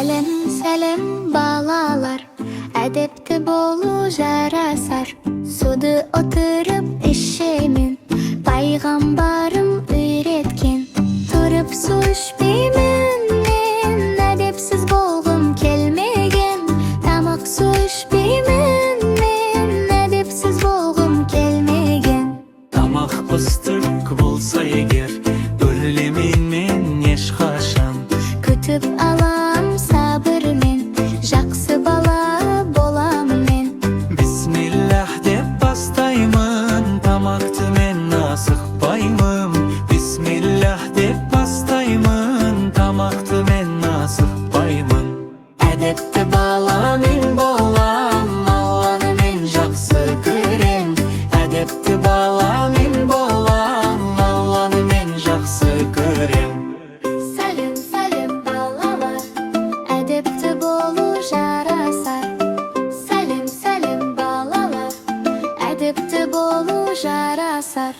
Сәлем, сәлем балалар, әдепті болу жарасар. Суды отырып ішемін, пайғамбарым үйреткен. Тұрып су ішпеймін, мен әдепсіз болғым келмеген. Тамақ су ішпеймін, мен әдепсіз болғым келмеген. Тамақ ыстық болса егер, өлемейін мен ешқашан. Күтіп алам сабырмен, жақсы бала боламын мен. Бисмиллах деп бастаймын, тамақты мен асықпаймын. Бисмиллах деп бастаймын, тамақты мен асықпаймын. Әдепті бала мен болам, Алланы мен жақсы көрем. Әдепті бала мен болам, Алланы мен жақсы көрем. Сәлем, сәлем балалар, әдепті болу жарасар. Сәлем, сәлем балалар, әдепті болу жарасар.